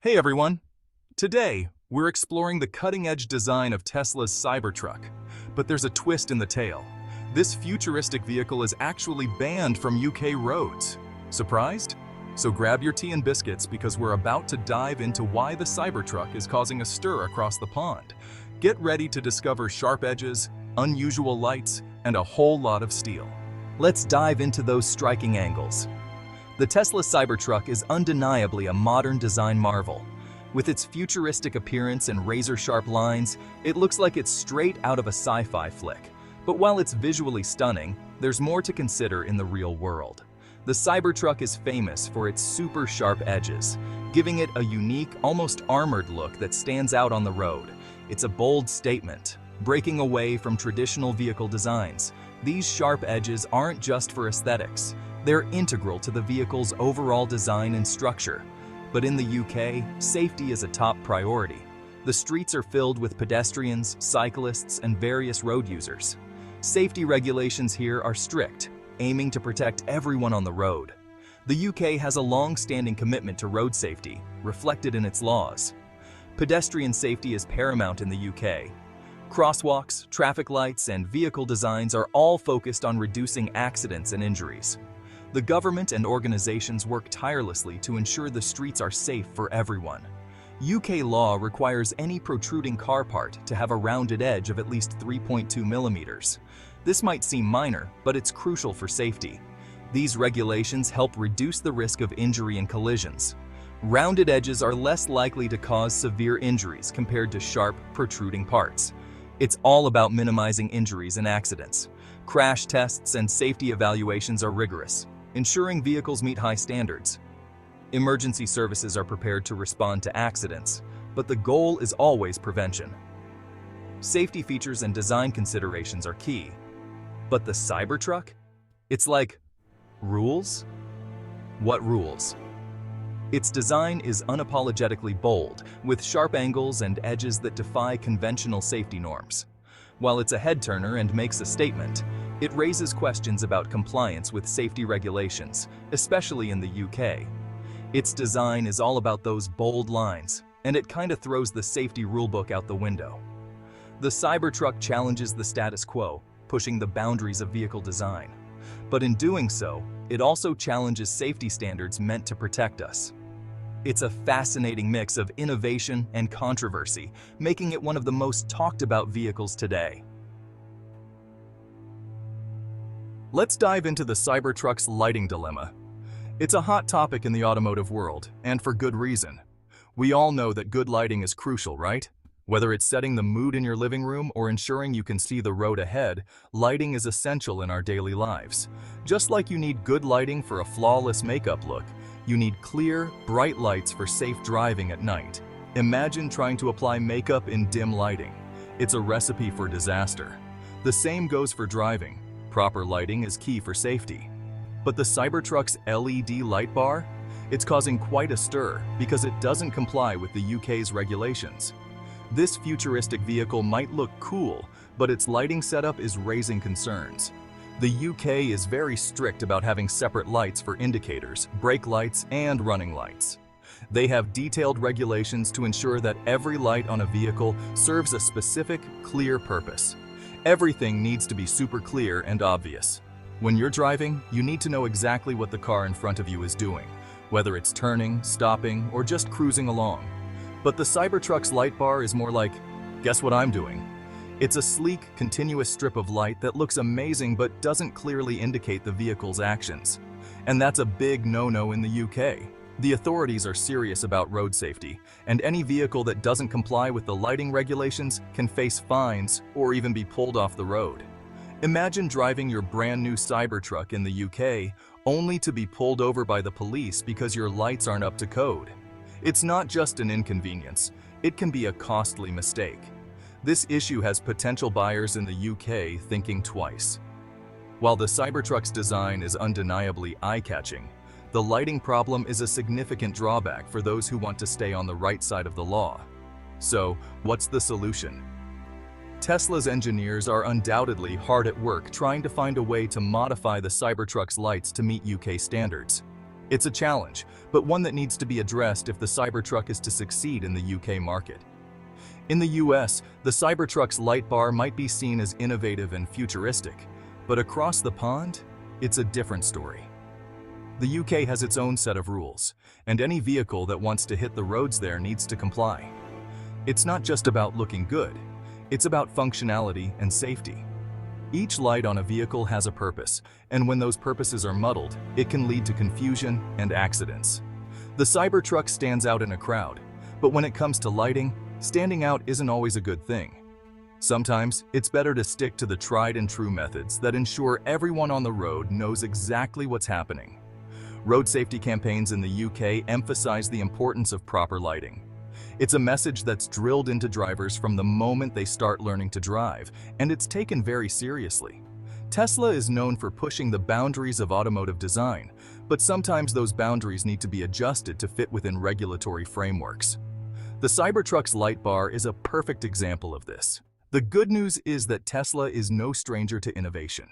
Hey everyone! Today, we're exploring the cutting-edge design of Tesla's Cybertruck. But there's a twist in the tale. This futuristic vehicle is actually banned from UK roads. Surprised? So grab your tea and biscuits because we're about to dive into why the Cybertruck is causing a stir across the pond. Get ready to discover sharp edges, unusual lights, and a whole lot of steel. Let's dive into those striking angles. The Tesla Cybertruck is undeniably a modern design marvel. With its futuristic appearance and razor-sharp lines, it looks like it's straight out of a sci-fi flick. But while it's visually stunning, there's more to consider in the real world. The Cybertruck is famous for its super sharp edges, giving it a unique, almost armored look that stands out on the road. It's a bold statement, breaking away from traditional vehicle designs. These sharp edges aren't just for aesthetics. They're integral to the vehicle's overall design and structure. But in the UK, safety is a top priority. The streets are filled with pedestrians, cyclists, and various road users. Safety regulations here are strict, aiming to protect everyone on the road. The UK has a long-standing commitment to road safety, reflected in its laws. Pedestrian safety is paramount in the UK. Crosswalks, traffic lights, and vehicle designs are all focused on reducing accidents and injuries. The government and organizations work tirelessly to ensure the streets are safe for everyone. UK law requires any protruding car part to have a rounded edge of at least 3.2 millimeters. This might seem minor, but it's crucial for safety. These regulations help reduce the risk of injury and collisions. Rounded edges are less likely to cause severe injuries compared to sharp, protruding parts. It's all about minimizing injuries and accidents. Crash tests and safety evaluations are rigorous, ensuring vehicles meet high standards. Emergency services are prepared to respond to accidents, but the goal is always prevention. Safety features and design considerations are key. But the Cybertruck? It's like, rules? What rules? Its design is unapologetically bold, with sharp angles and edges that defy conventional safety norms. While it's a head-turner and makes a statement, it raises questions about compliance with safety regulations, especially in the UK. Its design is all about those bold lines, and it kinda throws the safety rulebook out the window. The Cybertruck challenges the status quo, pushing the boundaries of vehicle design. But in doing so, it also challenges safety standards meant to protect us. It's a fascinating mix of innovation and controversy, making it one of the most talked about vehicles today. Let's dive into the Cybertruck's lighting dilemma. It's a hot topic in the automotive world, and for good reason. We all know that good lighting is crucial, right? Whether it's setting the mood in your living room or ensuring you can see the road ahead, lighting is essential in our daily lives. Just like you need good lighting for a flawless makeup look, you need clear, bright lights for safe driving at night. Imagine trying to apply makeup in dim lighting. It's a recipe for disaster. The same goes for driving. Proper lighting is key for safety. But the Cybertruck's LED light bar? It's causing quite a stir because it doesn't comply with the UK's regulations. This futuristic vehicle might look cool, but its lighting setup is raising concerns. The UK is very strict about having separate lights for indicators, brake lights, and running lights. They have detailed regulations to ensure that every light on a vehicle serves a specific, clear purpose. Everything needs to be super clear and obvious. When you're driving, you need to know exactly what the car in front of you is doing, whether it's turning, stopping, or just cruising along. But the Cybertruck's light bar is more like, guess what I'm doing? It's a sleek, continuous strip of light that looks amazing but doesn't clearly indicate the vehicle's actions. And that's a big no-no in the UK. The authorities are serious about road safety, and any vehicle that doesn't comply with the lighting regulations can face fines or even be pulled off the road. Imagine driving your brand new Cybertruck in the UK only to be pulled over by the police because your lights aren't up to code. It's not just an inconvenience, it can be a costly mistake. This issue has potential buyers in the UK thinking twice. While the Cybertruck's design is undeniably eye-catching, the lighting problem is a significant drawback for those who want to stay on the right side of the law. So, what's the solution? Tesla's engineers are undoubtedly hard at work trying to find a way to modify the Cybertruck's lights to meet UK standards. It's a challenge, but one that needs to be addressed if the Cybertruck is to succeed in the UK market. In the US, the Cybertruck's light bar might be seen as innovative and futuristic, but across the pond, it's a different story. The UK has its own set of rules, and any vehicle that wants to hit the roads there needs to comply. It's not just about looking good, it's about functionality and safety. Each light on a vehicle has a purpose, and when those purposes are muddled, it can lead to confusion and accidents. The Cybertruck stands out in a crowd, but when it comes to lighting, standing out isn't always a good thing. Sometimes, it's better to stick to the tried and true methods that ensure everyone on the road knows exactly what's happening. Road safety campaigns in the UK emphasize the importance of proper lighting. It's a message that's drilled into drivers from the moment they start learning to drive, and it's taken very seriously. Tesla is known for pushing the boundaries of automotive design, but sometimes those boundaries need to be adjusted to fit within regulatory frameworks. The Cybertruck's light bar is a perfect example of this. The good news is that Tesla is no stranger to innovation.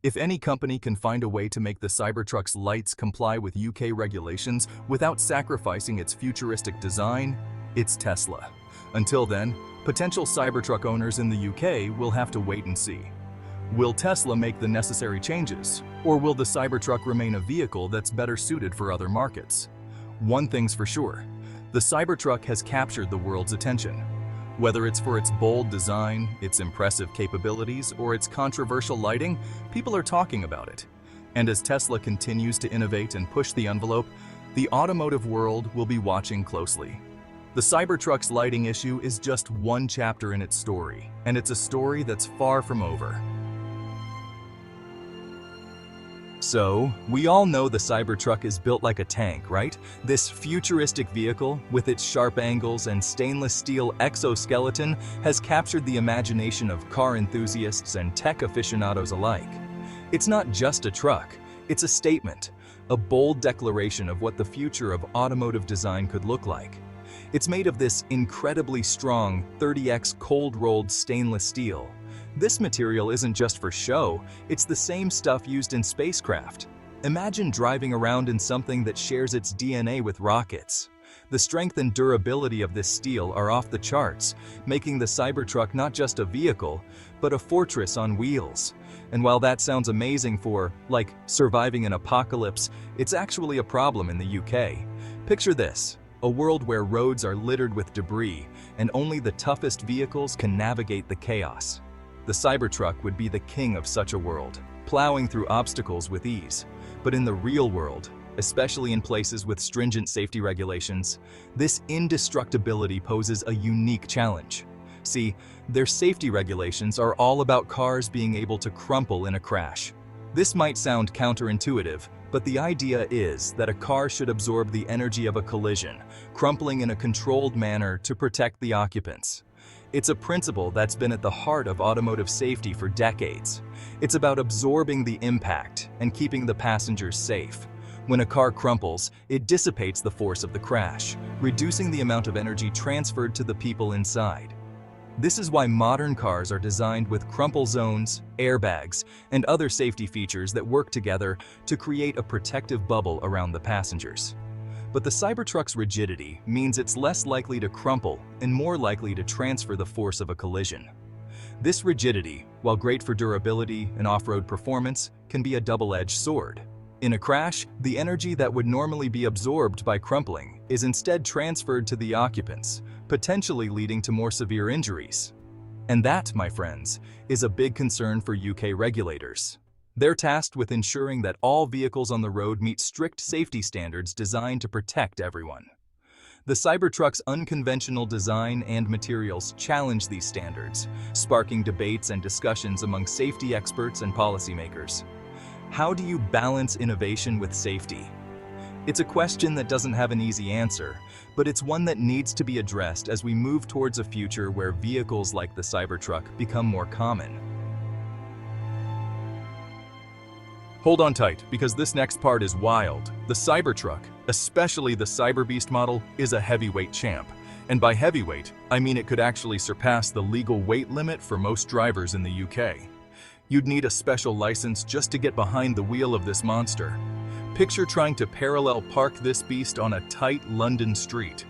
If any company can find a way to make the Cybertruck's lights comply with UK regulations without sacrificing its futuristic design, it's Tesla. Until then, potential Cybertruck owners in the UK will have to wait and see. Will Tesla make the necessary changes, or will the Cybertruck remain a vehicle that's better suited for other markets? One thing's for sure, the Cybertruck has captured the world's attention. Whether it's for its bold design, its impressive capabilities, or its controversial lighting, people are talking about it. And as Tesla continues to innovate and push the envelope, the automotive world will be watching closely. The Cybertruck's lighting issue is just one chapter in its story, and it's a story that's far from over. So, we all know the Cybertruck is built like a tank, right? This futuristic vehicle, with its sharp angles and stainless steel exoskeleton, has captured the imagination of car enthusiasts and tech aficionados alike. It's not just a truck, it's a statement, a bold declaration of what the future of automotive design could look like. It's made of this incredibly strong 30x cold-rolled stainless steel. This material isn't just for show, it's the same stuff used in spacecraft. Imagine driving around in something that shares its DNA with rockets. The strength and durability of this steel are off the charts, making the Cybertruck not just a vehicle, but a fortress on wheels. And while that sounds amazing for, like, surviving an apocalypse, it's actually a problem in the UK. Picture this. A world where roads are littered with debris, and only the toughest vehicles can navigate the chaos. The Cybertruck would be the king of such a world, plowing through obstacles with ease. But in the real world, especially in places with stringent safety regulations, this indestructibility poses a unique challenge. See, their safety regulations are all about cars being able to crumple in a crash. This might sound counterintuitive, but the idea is that a car should absorb the energy of a collision, crumpling in a controlled manner to protect the occupants. It's a principle that's been at the heart of automotive safety for decades. It's about absorbing the impact and keeping the passengers safe. When a car crumples, it dissipates the force of the crash, reducing the amount of energy transferred to the people inside. This is why modern cars are designed with crumple zones, airbags, and other safety features that work together to create a protective bubble around the passengers. But the Cybertruck's rigidity means it's less likely to crumple and more likely to transfer the force of a collision. This rigidity, while great for durability and off-road performance, can be a double-edged sword. In a crash, the energy that would normally be absorbed by crumpling is instead transferred to the occupants, potentially leading to more severe injuries. And that, my friends, is a big concern for UK regulators. They're tasked with ensuring that all vehicles on the road meet strict safety standards designed to protect everyone. The Cybertruck's unconventional design and materials challenge these standards, sparking debates and discussions among safety experts and policymakers. How do you balance innovation with safety? It's a question that doesn't have an easy answer, but it's one that needs to be addressed as we move towards a future where vehicles like the Cybertruck become more common. Hold on tight, because this next part is wild. The Cybertruck, especially the Cyberbeast model, is a heavyweight champ. And by heavyweight, I mean it could actually surpass the legal weight limit for most drivers in the UK. You'd need a special license just to get behind the wheel of this monster. Picture trying to parallel park this beast on a tight London street.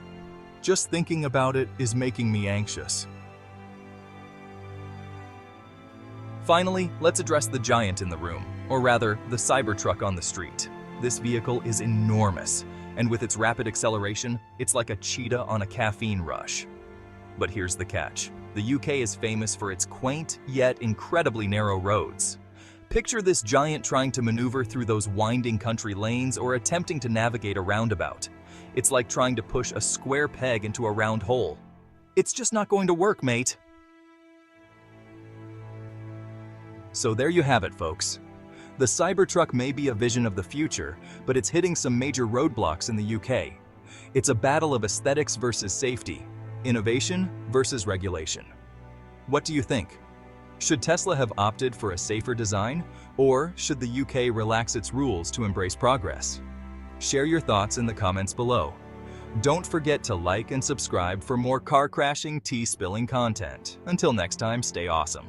Just thinking about it is making me anxious. Finally, let's address the giant in the room, or rather, the Cybertruck on the street. This vehicle is enormous, and with its rapid acceleration, it's like a cheetah on a caffeine rush. But here's the catch. The UK is famous for its quaint, yet incredibly narrow roads. Picture this giant trying to maneuver through those winding country lanes or attempting to navigate a roundabout. It's like trying to push a square peg into a round hole. It's just not going to work, mate. So there you have it, folks. The Cybertruck may be a vision of the future, but it's hitting some major roadblocks in the UK. It's a battle of aesthetics versus safety, innovation versus regulation. What do you think? Should Tesla have opted for a safer design, or should the UK relax its rules to embrace progress? Share your thoughts in the comments below. Don't forget to like and subscribe for more car crashing, tea spilling content. Until next time, stay awesome.